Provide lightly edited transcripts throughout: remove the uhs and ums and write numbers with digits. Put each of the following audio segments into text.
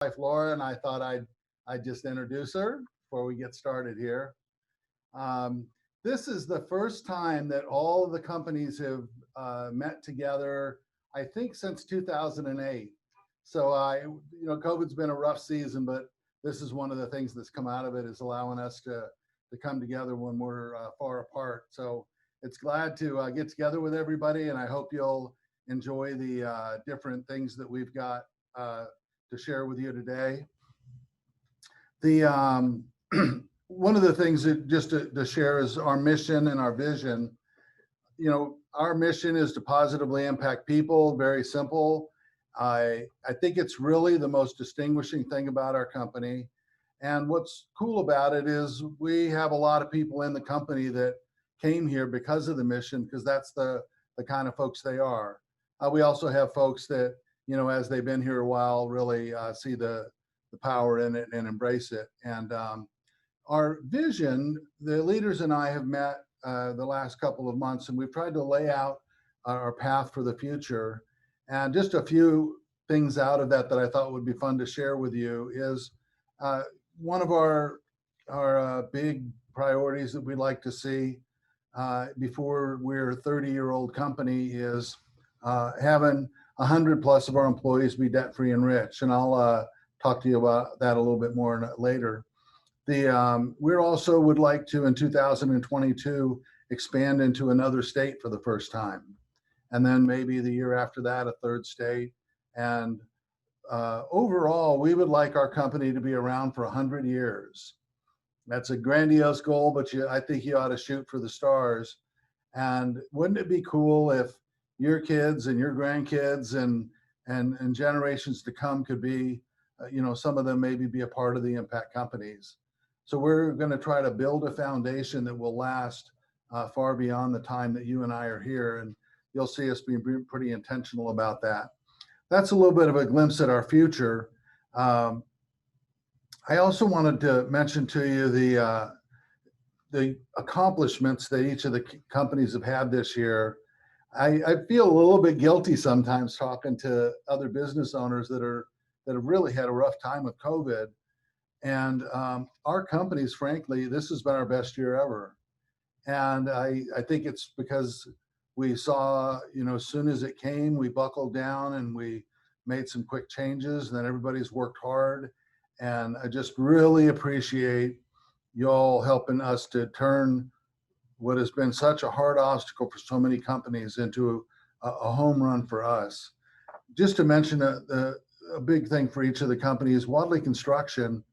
wife Laura, and I thought I'd just introduce her before we get started here. Um, this is the first time that all of the companies have met together, I think since 2008. So COVID's been a rough season, but this is one of the things that's come out of it is allowing us to come together when we're far apart. So it's glad to get together with everybody, and I hope you'll enjoy the different things that we've got to share with you today. The one of the things that just to share is our mission and our vision. Our mission is to positively impact people. Very simple. I think it's really the most distinguishing thing about our company. And what's cool about it is we have a lot of people in the company that came here because of the mission, because that's the kind of folks they are. We also have folks that, as they've been here a while, really see the power in it and embrace it. And our vision, the leaders and I have met the last couple of months, and we've tried to lay out our path for the future. And just a few things out of that I thought would be fun to share with you is one of our big priorities that we'd like to see before we're a 30-year-old company is having 100 plus of our employees be debt-free and rich. And I'll talk to you about that a little bit more later. We also would like to, in 2022, expand into another state for the first time. And then maybe the year after that, a third state. And overall, we would like our company to be around for 100 years. That's a grandiose goal, but I think you ought to shoot for the stars. And wouldn't it be cool if your kids and your grandkids and generations to come could be, some of them maybe be a part of the impact companies. So we're going to try to build a foundation that will last far beyond the time that you and I are here. And you'll see us being pretty intentional about that. That's a little bit of a glimpse at our future. I also wanted to mention to you the accomplishments that each of the companies have had this year. I feel a little bit guilty sometimes talking to other business owners that have really had a rough time with COVID. And our companies, frankly, this has been our best year ever. And I think it's because we saw, as soon as it came, we buckled down and we made some quick changes, and then everybody's worked hard. And I just really appreciate y'all helping us to turn what has been such a hard obstacle for so many companies into a home run for us. Just to mention a big thing for each of the companies, Wadley Construction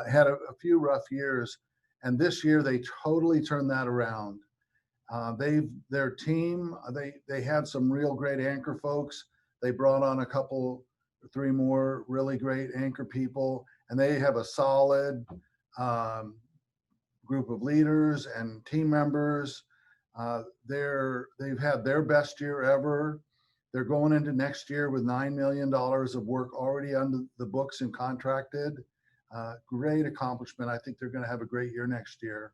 had a few rough years, and this year they totally turned that around. Their team, they had some real great anchor folks. They brought on three more really great anchor people, and they have a solid group of leaders and team members. They've had their best year ever. They're going into next year with $9 million of work already on the books and contracted. Great accomplishment. I think they're going to have a great year next year.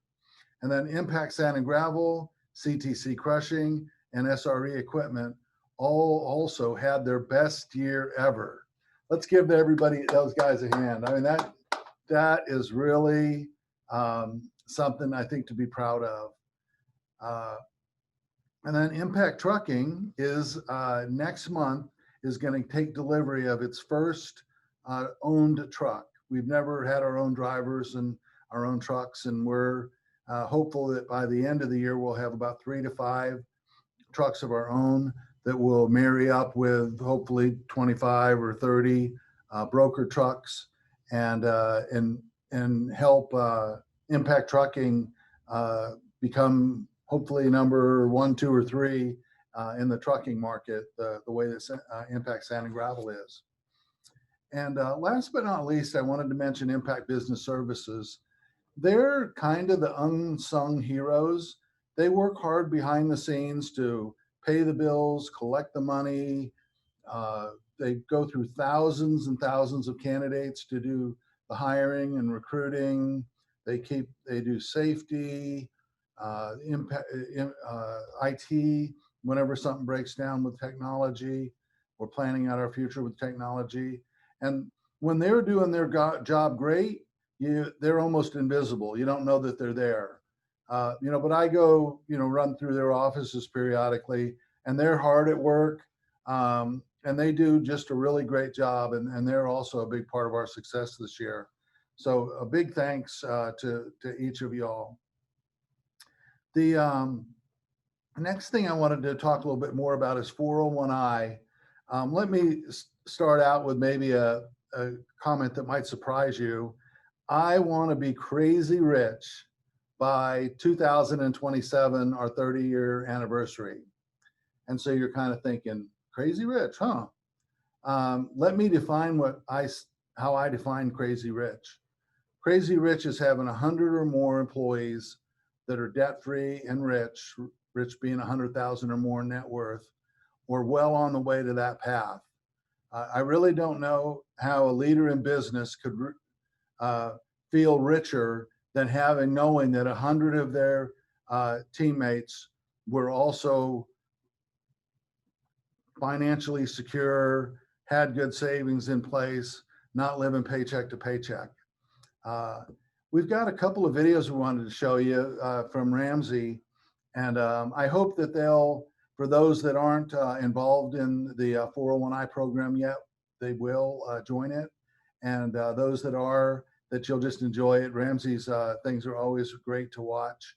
And then Impact Sand and Gravel, CTC Crushing, and SRE Equipment all also had their best year ever. Let's give those guys a hand. I mean, that is really something I think to be proud of. And then Impact Trucking is next month is going to take delivery of its first owned truck. We've never had our own drivers and our own trucks, and we're hopeful that by the end of the year, we'll have about 3 to 5 trucks of our own that will marry up with hopefully 25 or 30 broker trucks and help Impact Trucking become hopefully number 1, 2, or 3 in the trucking market, the way that Impact Sand and Gravel is. And last but not least, I wanted to mention Impact Business Services. They're kind of the unsung heroes. They work hard behind the scenes to pay the bills, collect the money. They go through thousands and thousands of candidates to do the hiring and recruiting. They do safety, IT, whenever something breaks down with technology. We're planning out our future with technology. And when they're doing their job great, they're almost invisible. You don't know that they're there. But I go, run through their offices periodically, and they're hard at work, and they do just a really great job, and they're also a big part of our success this year. So a big thanks to each of y'all. The next thing I wanted to talk a little bit more about is 401I. Let me start out with maybe a comment that might surprise you. I want to be crazy rich by 2027, our 30-year anniversary. And so you're kind of thinking, crazy rich, huh? Let me define how I define crazy rich. Crazy rich is having 100 or more employees that are debt-free and rich being 100,000 or more net worth, or well on the way to that path. I really don't know how a leader in business could feel richer than knowing that 100 of their teammates were also financially secure, had good savings in place, not living paycheck to paycheck. We've got a couple of videos we wanted to show you from Ramsey, and I hope that for those that aren't involved in the 401I program yet, they will join it. And those that are, that you'll just enjoy it. Ramsey's things are always great to watch.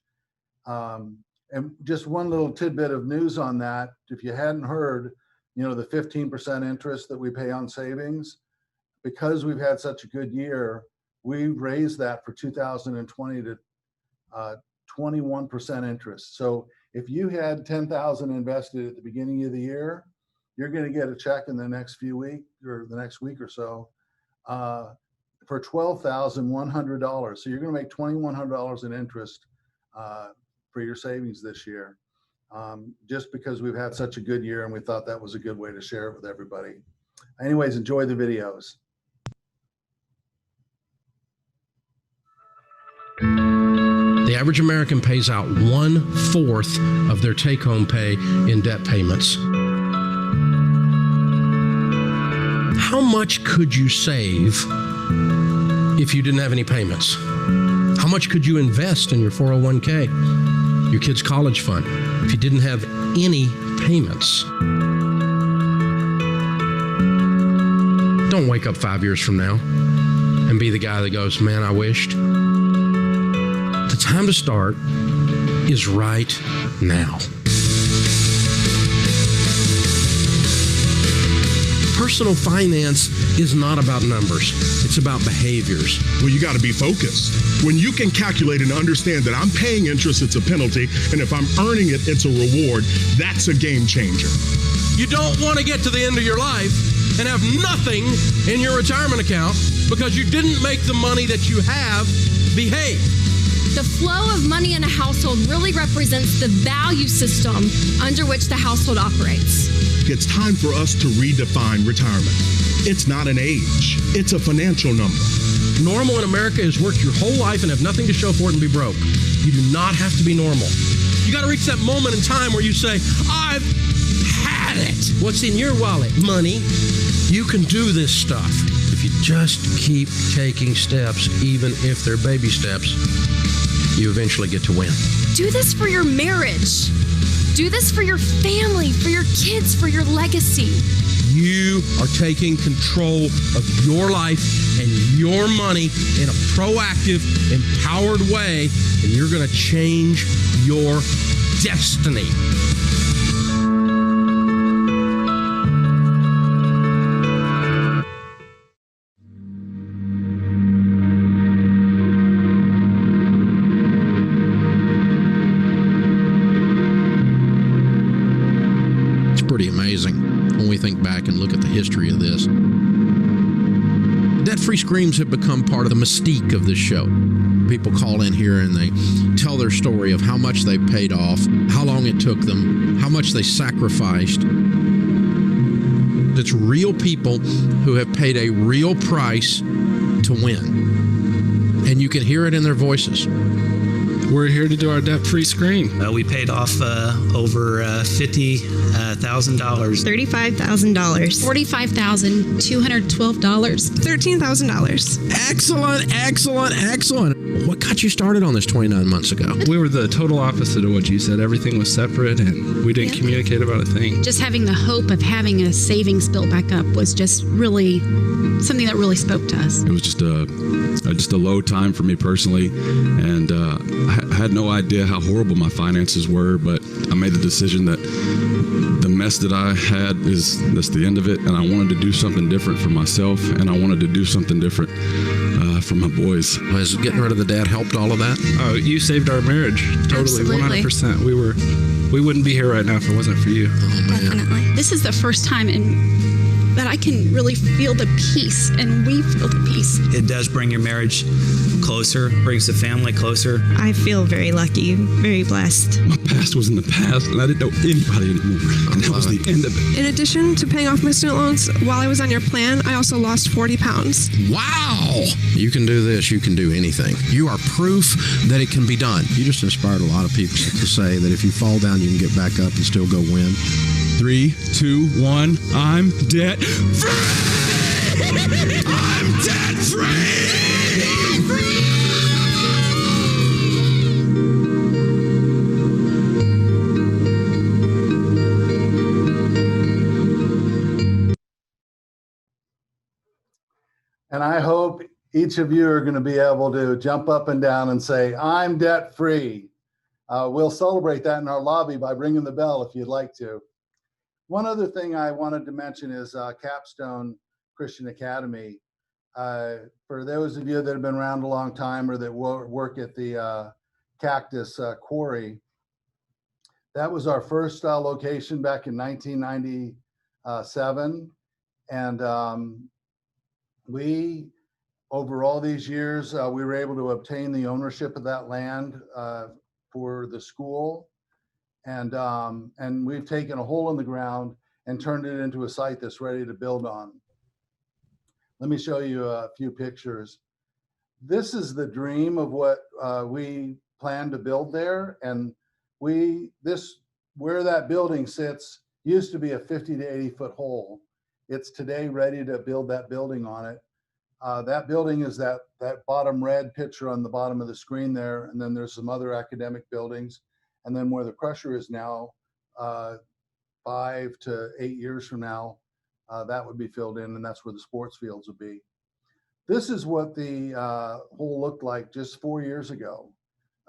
And just one little tidbit of news on that, if you hadn't heard, the 15% interest that we pay on savings, because we've had such a good year, we raised that for 2020 to 21% interest. So if you had 10,000 invested at the beginning of the year, you're going to get a check in the next few weeks or the next week or so for $12,100. So you're going to make $2,100 in interest for your savings this year, just because we've had such a good year, and we thought that was a good way to share it with everybody. Anyways, enjoy the videos. The average American pays out 1/4 of their take-home pay in debt payments. How much could you save if you didn't have any payments? How much could you invest in your 401k, your kid's college fund, if you didn't have any payments? Don't wake up 5 years from now and be the guy that goes, man, I wished. The time to start is right now. Personal finance is not about numbers. It's about behaviors. Well, you got to be focused. When you can calculate and understand that I'm paying interest, it's a penalty, and if I'm earning it, it's a reward, that's a game changer. You don't want to get to the end of your life and have nothing in your retirement account because you didn't make the money that you have behave. The flow of money in a household really represents the value system under which the household operates. It's time for us to redefine retirement. It's not an age, it's a financial number. Normal in America is work your whole life and have nothing to show for it and be broke. You do not have to be normal. You got to reach that moment in time where you say, I've had it. What's in your wallet? Money. You can do this stuff if you just keep taking steps, even if they're baby steps. You eventually get to win. Do this for your marriage. Do this for your family, for your kids, for your legacy. You are taking control of your life and your money in a proactive, empowered way, and you're going to change your destiny. Pretty amazing when we think back and look at the history of this. Debt-free screams have become part of the mystique of this show. People call in here and they tell their story of how much they paid off, how long it took them, how much they sacrificed. It's real people who have paid a real price to win. And you can hear it in their voices. We're here to do our debt-free screen. We paid off over $50,000. $35,000. $45,212. $13,000. Excellent, excellent, excellent. What got you started on this 29 months ago? We were the total opposite of what you said. Everything was separate, and we didn't communicate about a thing. Just having the hope of having a savings built back up was just really something that really spoke to us. It was just a low time for me personally, and I had no idea how horrible my finances were, but I made the decision that the mess that I had that's the end of it, and I wanted to do something different for myself, and I wanted to do something different for my boys. Has getting rid of the dad helped all of that? Oh, you saved our marriage. Totally, Absolutely. 100%. We wouldn't be here right now if it wasn't for you. Oh, man. Definitely. This is the first time that I can really feel the peace, and we feel the peace. It does bring your marriage closer, brings the family closer. I feel very lucky, very blessed. My past was in the past, and I didn't know anybody anymore, and that was the end of it. In addition to paying off my student loans, while I was on your plan, I also lost 40 pounds. Wow! You can do this. You can do anything. You are proof that it can be done. You just inspired a lot of people to say that if you fall down, you can get back up and still go win. 3, 2, 1, I'm debt free! I'm debt free! And I hope each of you are going to be able to jump up and down and say, I'm debt free. We'll celebrate that in our lobby by ringing the bell if you'd like to. One other thing I wanted to mention is Capstone Christian Academy. For those of you that have been around a long time or that work at the Cactus Quarry, that was our first location back in 1997. And we, over all these years, we were able to obtain the ownership of that land for the school. And we've taken a hole in the ground and turned it into a site that's ready to build on. Let me show you a few pictures. This is the dream of what we plan to build there. And where that building sits used to be a 50 to 80 foot hole. It's today ready to build that building on it. That building is that bottom red picture on the bottom of the screen there. And then there's some other academic buildings. And then where the crusher is now, 5 to 8 years from now, that would be filled in, and that's where the sports fields would be. This is what the hole looked like just 4 years ago.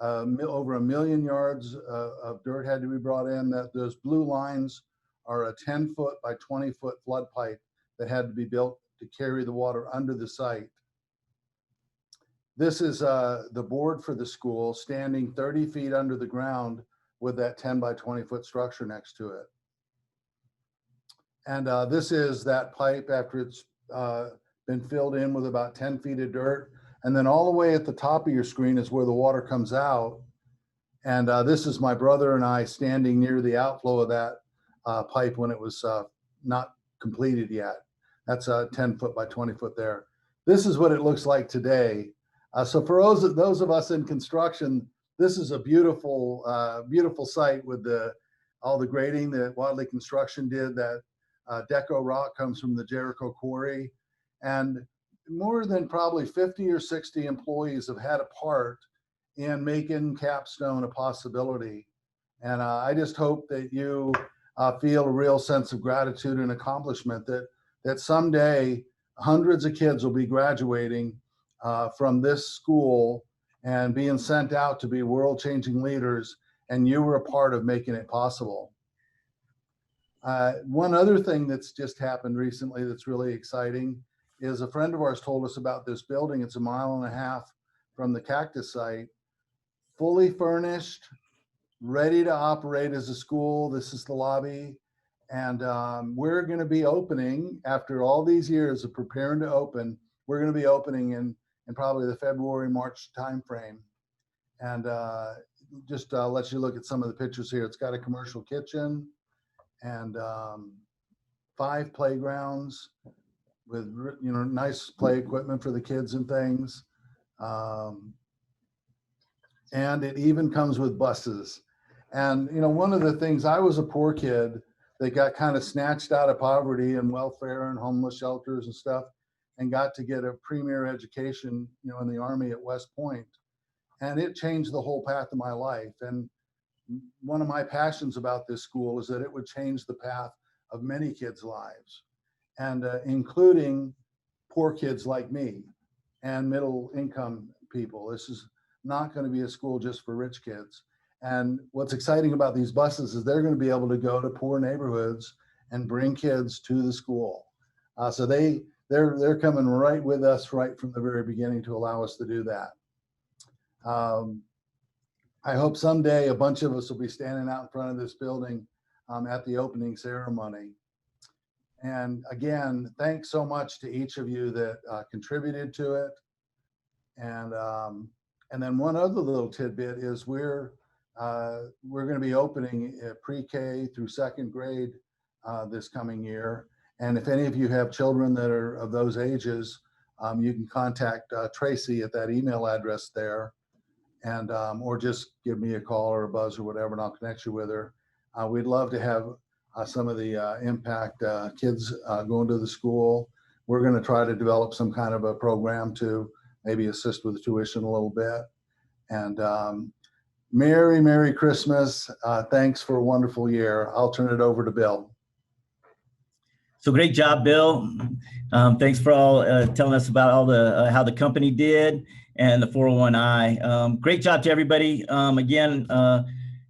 Over 1 million yards of dirt had to be brought in. Those blue lines are a 10-foot by 20-foot flood pipe that had to be built to carry the water under the site. This is the board for the school standing 30 feet under the ground with that 10 by 20 foot structure next to it. And this is that pipe after it's been filled in with about 10 feet of dirt. And then all the way at the top of your screen is where the water comes out. And this is my brother and I standing near the outflow of that pipe when it was not completed yet. That's a 10 foot by 20 foot there. This is what it looks like today. So for those of us in construction, this is a beautiful, beautiful site with all the grading that Wadley Construction did. That Deco rock comes from the Jericho Quarry. And more than probably 50 or 60 employees have had a part in making Capstone a possibility. And I just hope that you feel a real sense of gratitude and accomplishment that someday hundreds of kids will be graduating from this school and being sent out to be world-changing leaders, and you were a part of making it possible. One other thing that's just happened recently that's really exciting is a friend of ours told us about this building. It's 1.5 miles from the Cactus site, fully furnished, ready to operate as a school. This is the lobby. And we're going to be opening, after all these years of preparing to open, we're going to be opening in probably the February, March timeframe. And just let you look at some of the pictures here. It's got a commercial kitchen and 5 playgrounds with nice play equipment for the kids and things. and it even comes with buses. And, you know, one of the things, I was a poor kid that got kind of snatched out of poverty and welfare and homeless shelters and stuff, and got to get a premier education, you know, in the Army at West Point. And it changed the whole path of my life. And one of my passions about this school is that it would change the path of many kids' lives, and including poor kids like me and middle income people. This is not going to be a school just for rich kids. And what's exciting about these buses is they're going to be able to go to poor neighborhoods and bring kids to the school. So they're coming right with us right from the very beginning to allow us to do that. I hope someday a bunch of us will be standing out in front of this building at the opening ceremony. And again, thanks so much to each of you that contributed to it. And then one other little tidbit is we're going to be opening pre-K through second grade this coming year. And if any of you have children that are of those ages, you can contact Tracy at that email address there, and or just give me a call or a buzz or whatever, and I'll connect you with her. We'd love to have some of the Impact kids going to the school. We're going to try to develop some kind of a program to maybe assist with the tuition a little bit. And Merry Christmas. Thanks for a wonderful year. I'll turn it over to Bill. So great job, Bill. Thanks for all telling us about all the how the company did and the 401I. Great job to everybody. Again,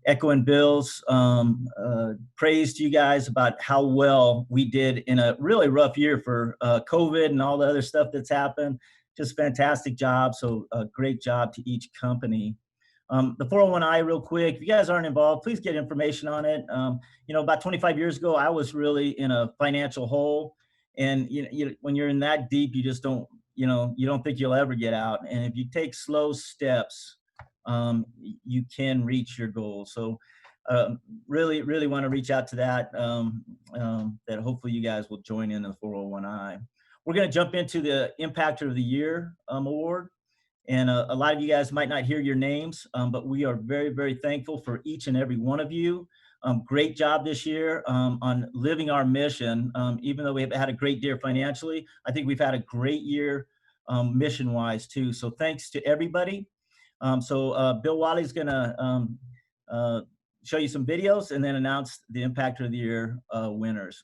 echoing Bill's praise to you guys about how well we did in a really rough year for COVID and all the other stuff that's happened. Just fantastic job. So great job to each company. The 401I, real quick, if you guys aren't involved, please get information on it. You know, about 25 years ago, I was really in a financial hole. And when you're in that deep, you just don't, you don't think you'll ever get out. And if you take slow steps, you can reach your goal. So really want to reach out to that, that hopefully you guys will join in the 401I. We're going to jump into the Impactor of the Year award. And a lot of you guys might not hear your names, but we are very thankful for each and every one of you. Great job this year on living our mission. Even though we have had a great year financially, I think we've had a great year mission-wise too. So thanks to everybody. So Bill Wiley's going to show you some videos and then announce the Impactor of the Year winners.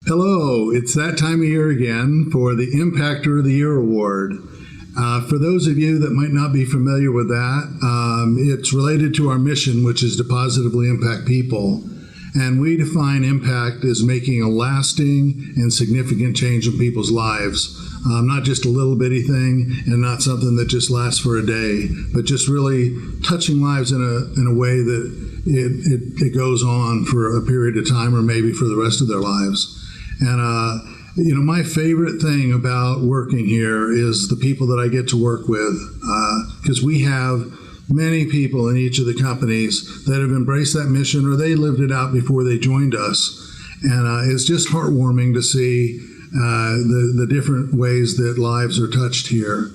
Hello, it's that time of year again for the Impactor of the Year Award. For those of you that might not be familiar with that, it's related to our mission, which is to positively impact people. And we define impact as making a lasting and significant change in people's lives. Not just a little bitty thing and not something that just lasts for a day, but just really touching lives in a way that it goes on for a period of time or maybe for the rest of their lives. And, my favorite thing about working here is the people that I get to work with, because we have many people in each of the companies that have embraced that mission or they lived it out before they joined us. And it's just heartwarming to see the different ways that lives are touched here.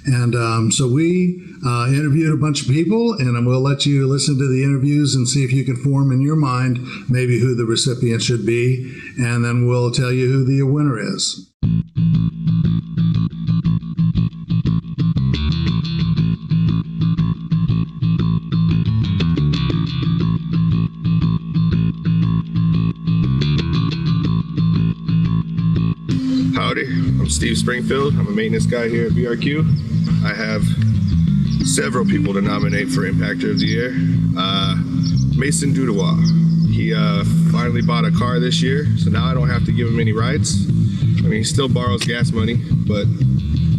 And so we interviewed a bunch of people, and we'll let you listen to the interviews and see if you can form in your mind maybe who the recipient should be, and then we'll tell you who the winner is. Howdy, I'm Steve Springfield. I'm a maintenance guy here at BRQ. I have several people to nominate for Impactor of the Year. Mason Dudois. He finally bought a car this year, so now I don't have to give him any rides. I mean, he still borrows gas money, but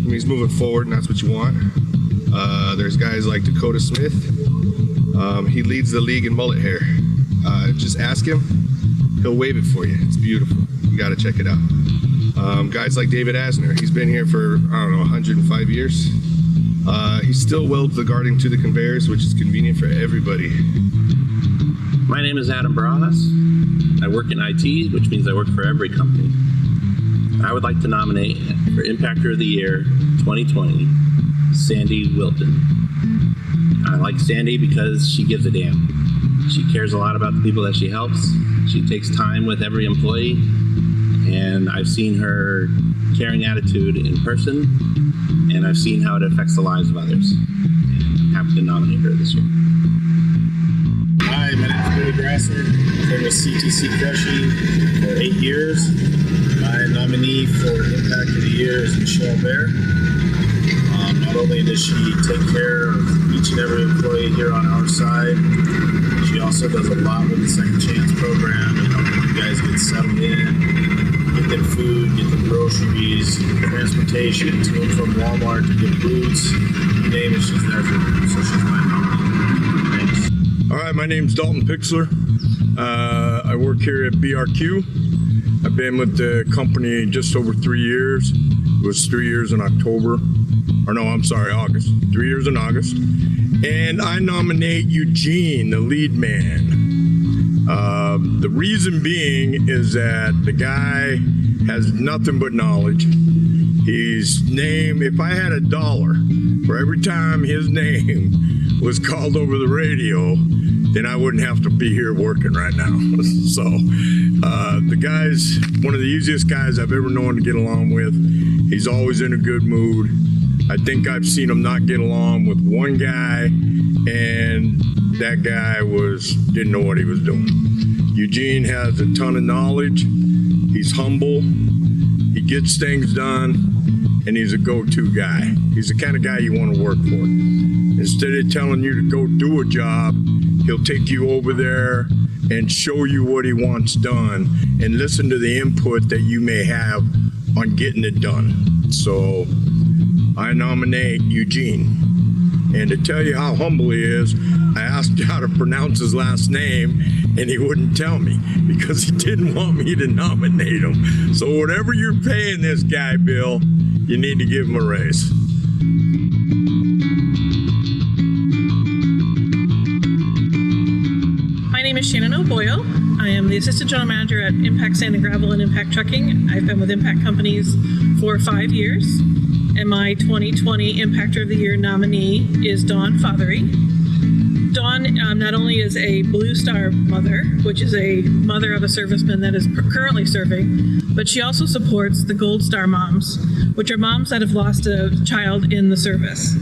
he's moving forward, and that's what you want. There's guys like Dakota Smith. He leads the league in mullet hair. Just ask him. He'll wave it for you. It's beautiful. got to check it out. Guys like David Asner, he's been here for, I don't know, 105 years. He still welds the guarding to the conveyors, which is convenient for everybody. My name is Adam Barajas. I work in IT, which means I work for every company. I would like to nominate for Impactor of the Year 2020, Sandy Wilton. I like Sandy because she gives a damn. She cares a lot about the people that she helps. She takes time with every employee, and I've seen her caring attitude in person, and I've seen how it affects the lives of others. I'm happy to nominate her this year. Hi, my name is Billy Grasser. I've been with CTC Crushing for 8 years. My nominee for Impact of the Year is Michelle Bear. Not only does she take care of each and every employee here on our side, she also does a lot with the Second Chance program and helping you guys get settled in, get them food, get them groceries, transportation to and from Walmart to get boots, you name it, she's there for them. So she's my nominee. Thanks. All right, my name's Dalton Pixler. I work here at BRQ. I've been with the company just over 3 years. It was 3 years in October. Or no, I'm sorry, August. 3 years in August. And I nominate Eugene, the lead man. The reason being is that the guy has nothing but knowledge. His name, if I had $1 for every time his name was called over the radio, then I wouldn't have to be here working right now. So the guy's one of the easiest guys I've ever known to get along with. He's always in a good mood. I think I've seen him not get along with one guy, and that guy didn't know what he was doing. Eugene has a ton of knowledge. He's humble. He gets things done, and he's a go-to guy. He's the kind of guy you want to work for. Instead of telling you to go do a job, he'll take you over there and show you what he wants done and listen to the input that you may have on getting it done. So I nominate Eugene. And to tell you how humble he is, I asked how to pronounce his last name, and he wouldn't tell me because he didn't want me to nominate him. So whatever you're paying this guy, Bill, you need to give him a raise. My name is Shannon O'Boyle. I am the Assistant General Manager at Impact Sand and Gravel and Impact Trucking. I've been with Impact Companies for 5 years. And my 2020 Impactor of the Year nominee is Dawn Fothery. Dawn not only is a Blue Star mother, which is a mother of a serviceman that is currently serving, but she also supports the Gold Star moms, which are moms that have lost a child in the service.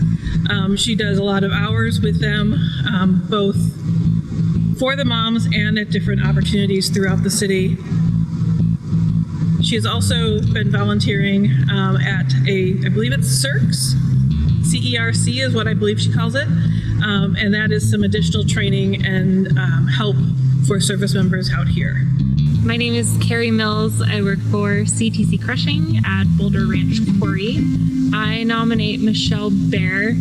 She does a lot of hours with them, both for the moms and at different opportunities throughout the city. She has also been volunteering at I believe it's CERC, C-E-R-C is what I believe she calls it. And that is some additional training and help for service members out here. My name is Carrie Mills. I work for CTC Crushing at Boulder Ranch Quarry. I nominate Michelle Bear.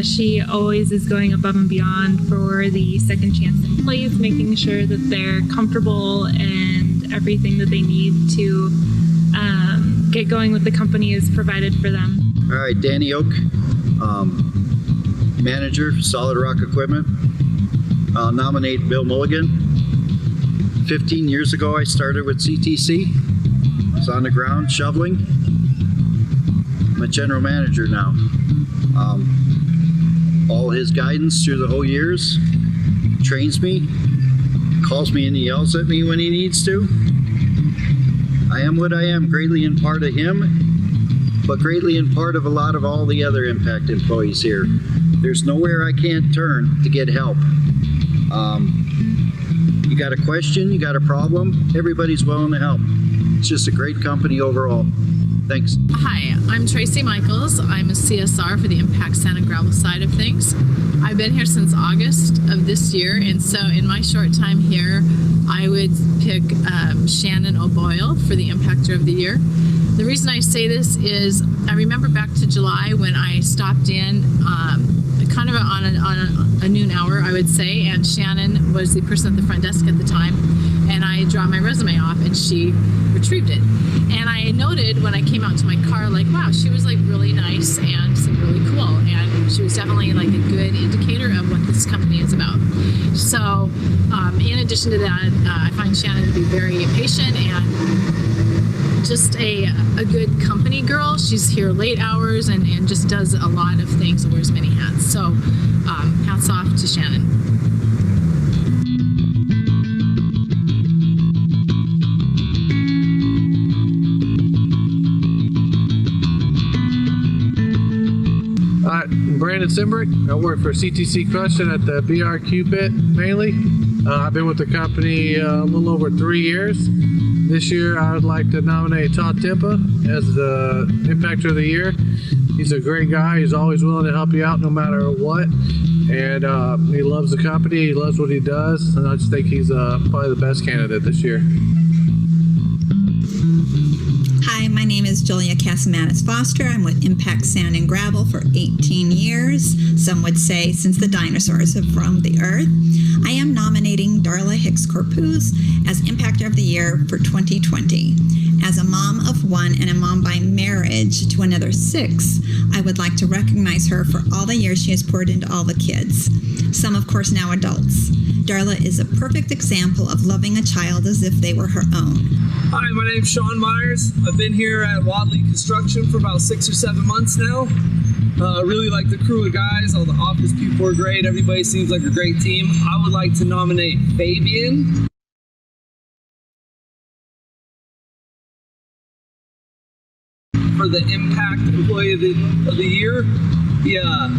She always is going above and beyond for the Second Chance employees, making sure that they're comfortable and everything that they need to get going with the company is provided for them. All right, Danny Oak, manager, Solid Rock Equipment. I'll nominate Bill Mulligan. 15 years ago, I started with CTC. I was on the ground shoveling. I'm a general manager now. All his guidance through the whole years, trains me, calls me and he yells at me when he needs to. I am what I am, greatly in part of him, but greatly in part of a lot of all the other Impact employees here. There's nowhere I can't turn to get help. You got a question, you got a problem, everybody's willing to help. It's just a great company overall. Thanks. Hi, I'm Tracy Michaels. I'm a CSR for the Impact Sand and Gravel side of things. I've been here since August of this year, and so in my short time here, I would pick Shannon O'Boyle for the Impactor of the Year. The reason I say this is I remember back to July when I stopped in kind of on a noon hour, I would say, and Shannon was the person at the front desk at the time, and I dropped my resume off and she retrieved it. And I noted when I came out to my car, like, wow, she was like really nice and seemed really cool, and she was definitely like a good indicator of what this company is about. So in addition to that, I find Shannon to be very patient and just a good company girl. She's here late hours and just does a lot of things and wears many hats. So hats off to Shannon. Brandon Simbrick. I work for CTC Crushing at the BRQ bit mainly. I've been with the company a little over 3 years. This year I would like to nominate Todd Timpa as the Impactor of the Year. He's a great guy. He's always willing to help you out no matter what. And he loves the company. He loves what he does. And I just think he's probably the best candidate this year. Hi, my name is Julia Casamanis Foster. I'm with Impact Sand and Gravel for 18 years. Some would say since the dinosaurs have roamed the earth. I am nominating Darla Hicks Corpuz as Impactor of the Year for 2020. As a mom of one and a mom by marriage to another 6, I would like to recognize her for all the years she has poured into all the kids. Some, of course, now adults. Darla is a perfect example of loving a child as if they were her own. Hi, my name's Sean Myers. I've been here at Wadley Construction for about 6 or 7 months now. Really like the crew of guys. All the office people are great. Everybody seems like a great team. I would like to nominate Fabian. For the Impact Employee of the Year. Yeah.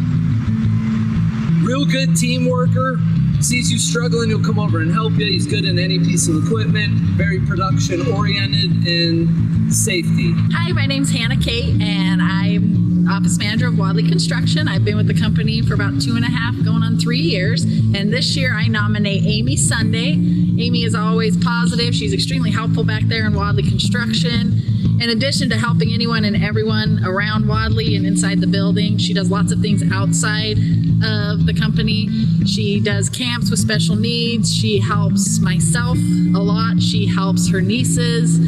Real good team worker. Sees you struggling, he'll come over and help you. He's good in any piece of equipment, very production oriented and safety. Hi, my name's Hannah Kate and I'm office manager of Wadley Construction. I've been with the company for about 2.5, going on 3 years. And this year I nominate Amy Sunday. Amy is always positive. She's extremely helpful back there in Wadley Construction. In addition to helping anyone and everyone around Wadley and inside the building, she does lots of things outside of the company. She does camps with special needs. She helps myself a lot. She helps her nieces,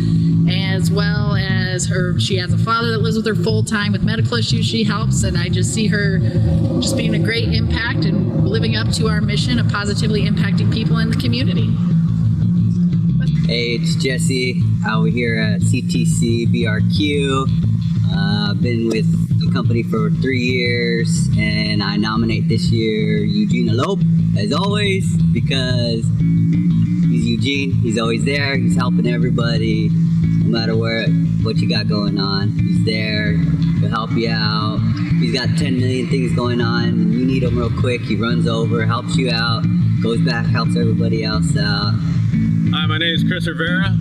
as well as she has a father that lives with her full time with medical issues she helps, and I just see her just being a great impact and living up to our mission of positively impacting people in the community. Hey, it's Jesse out here at CTC BRQ. I've been with the company for 3 years, and I nominate this year Eugene Elope, as always, because he's Eugene. He's always there. He's helping everybody, no matter what you got going on. He's there. He'll help you out. He's got 10 million things going on, and you need him real quick. He runs over, helps you out, goes back, helps everybody else out. Hi, my name is Chris Rivera.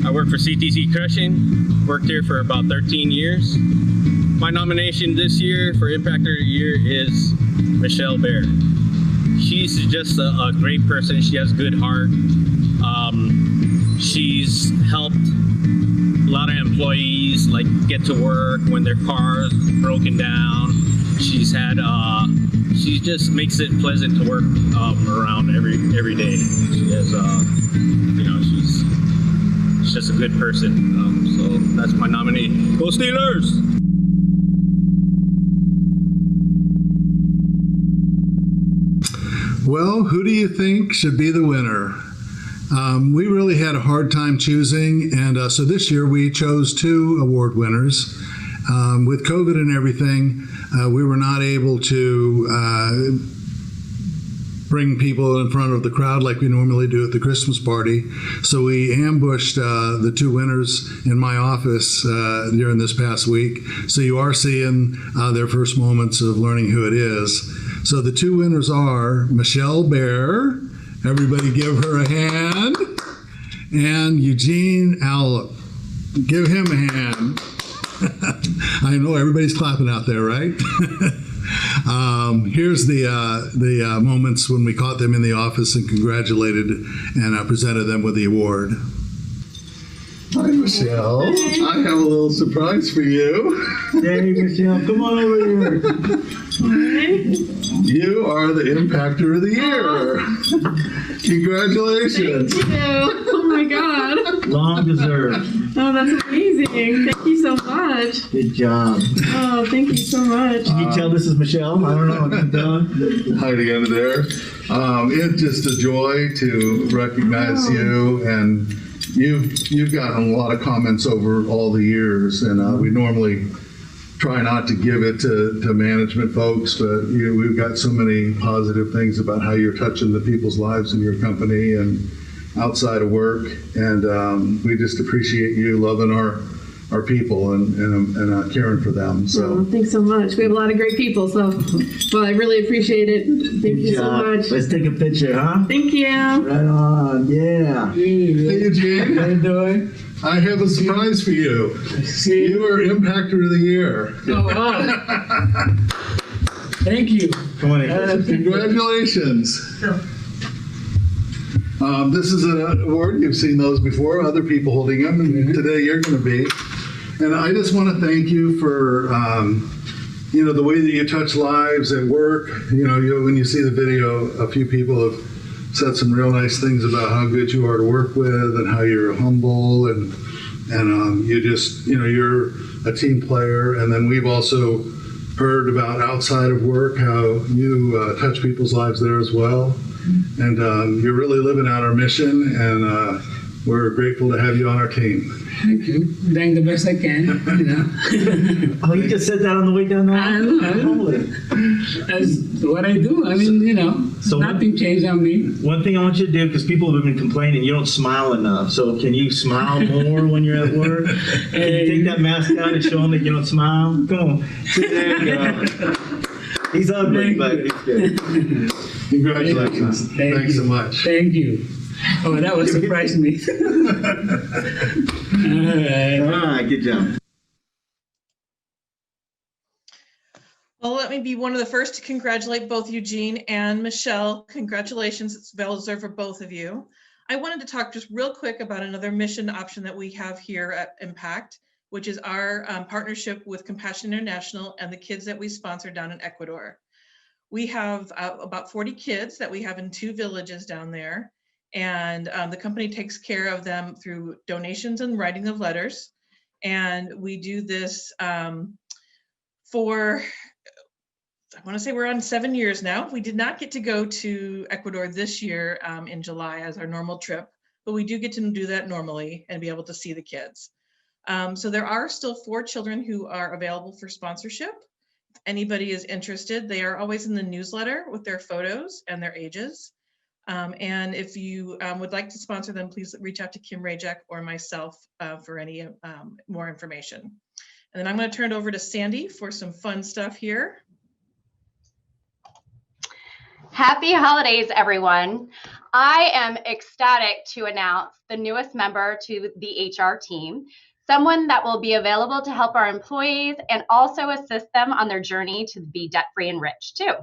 I work for CTC Crushing. Worked here for about 13 years. My nomination this year for Impactor of the Year is Michelle Bear. She's just a great person. She has a good heart. She's helped a lot of employees like get to work when their car's broken down. She's had she just makes it pleasant to work around every day. She has she's just a good person. So that's my nominee. Go Steelers! Well, who do you think should be the winner? We really had a hard time choosing, and so this year we chose 2 award winners. With COVID and everything, we were not able to bring people in front of the crowd like we normally do at the Christmas party. So we ambushed the 2 winners in my office during this past week. So you are seeing their first moments of learning who it is. So the 2 winners are Michelle Bear, everybody give her a hand, and Eugene Elope. Give him a hand. I know everybody's clapping out there, right? Here's the moments when we caught them in the office and congratulated and presented them with the award. Hi, Michelle. I have a little surprise for you. Hey, Michelle, come on over here. You are the Impactor of the Year. Congratulations. Thank you. Oh my God. Long deserved. Oh, that's amazing. Thank you so much. Good job. Oh, thank you so much. Can you tell this is Michelle? I don't know. Keep going. Hiding under there. It's just a joy to recognize you, and you've gotten a lot of comments over all the years, and we normally try not to give it to management folks, but we've got so many positive things about how you're touching the people's lives in your company and outside of work, and we just appreciate you loving our people and caring for them. So thanks so much. We have a lot of great people, so well, I really appreciate it. Thank you so much. Let's take a picture, huh? Thank you. Right on. Yeah. Hey, Eugene. How you doing? I have a surprise for you. You are Impactor of the Year. Oh, wow. Thank you. Come on in. Congratulations. This is an award. You've seen those before, other people holding them, and today you're going to be. And I just want to thank you for, the way that you touch lives at work. When you see the video, a few people have said some real nice things about how good you are to work with and how you're humble and you just, you're a team player. And then we've also heard about outside of work, how you touch people's lives there as well. And you're really living out our mission, and we're grateful to have you on our team. Thank you. Doing the best I can, Oh, you just said that on the way down there? I know. That's what I do. I mean, So nothing changed on me. One thing I want you to do, because people have been complaining, you don't smile enough. So can you smile more when you're at work? Can you take that mask down and show them that you don't smile? Come on. There you go. He's ugly, but he's good. Congratulations. Thanks so much. Thank you. Oh, that was surprising me. All right, good job. Well, let me be one of the first to congratulate both Eugene and Michelle. Congratulations, it's well deserved for both of you. I wanted to talk just real quick about another mission option that we have here at Impact, which is our partnership with Compassion International and the kids that we sponsor down in Ecuador. We have about 40 kids that we have in 2 villages down there. And the company takes care of them through donations and writing of letters. And we do this for, I want to say we're on 7 years now. We did not get to go to Ecuador this year in July as our normal trip, but we do get to do that normally and be able to see the kids. So there are still 4 children who are available for sponsorship. If anybody is interested, they are always in the newsletter with their photos and their ages. And if you would like to sponsor them, please reach out to Kim Rajek or myself for any more information. And then I'm going to turn it over to Sandy for some fun stuff here. Happy holidays, everyone. I am ecstatic to announce the newest member to the HR team, someone that will be available to help our employees and also assist them on their journey to be debt-free and rich too.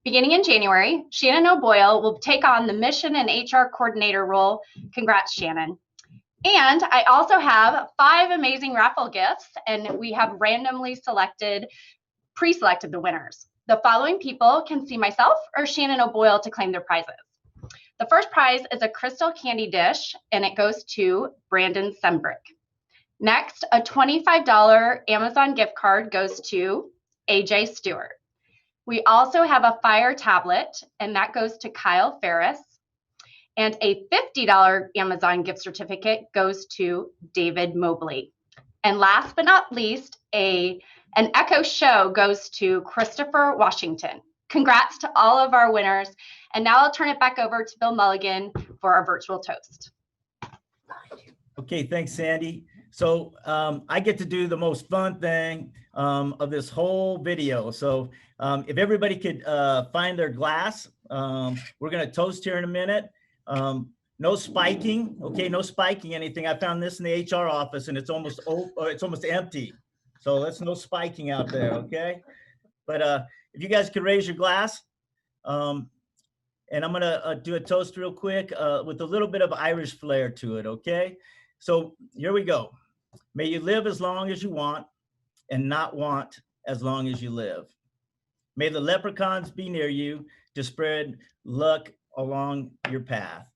Beginning in January, Shannon O'Boyle will take on the mission and HR coordinator role. Congrats, Shannon. And I also have 5 amazing raffle gifts, and we have randomly pre-selected the winners. The following people can see myself or Shannon O'Boyle to claim their prizes. The first prize is a crystal candy dish, and it goes to Brandon Sembrick. Next, a $25 Amazon gift card goes to AJ Stewart. We also have a Fire tablet, and that goes to Kyle Ferris. And a $50 Amazon gift certificate goes to David Mobley. And last but not least, an Echo Show goes to Christopher Washington. Congrats to all of our winners. And now I'll turn it back over to Bill Mulligan for our virtual toast. Okay, thanks, Sandy. So I get to do the most fun thing of this whole video. So if everybody could find their glass, we're going to toast here in a minute. No spiking, okay? No spiking anything. I found this in the HR office, and it's almost empty. So let's no spiking out there, okay? But if you guys could raise your glass, and I'm gonna do a toast real quick with a little bit of Irish flair to it, okay? So here we go. May you live as long as you want and not want as long as you live. May the leprechauns be near you to spread luck along your path.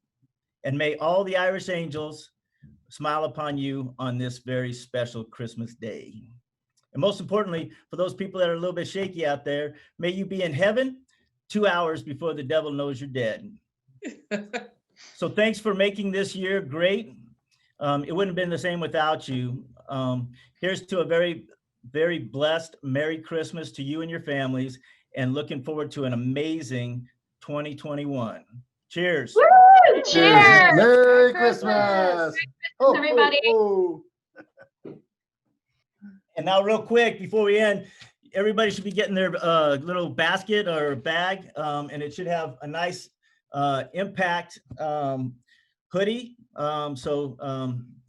And may all the Irish angels smile upon you on this very special Christmas day. And most importantly, for those people that are a little bit shaky out there, may you be in heaven 2 hours before the devil knows you're dead. So thanks for making this year great. It wouldn't have been the same without you. Here's to a very, very blessed Merry Christmas to you and your families, and looking forward to an amazing 2021. Cheers. Woo! Cheers. Merry Christmas. Oh, everybody. oh, And now real quick, before we end, everybody should be getting their little basket or bag, and it should have a nice Impact hoodie.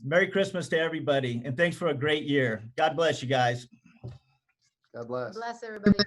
Merry Christmas to everybody, and thanks for a great year. God bless you guys. God bless. Bless everybody.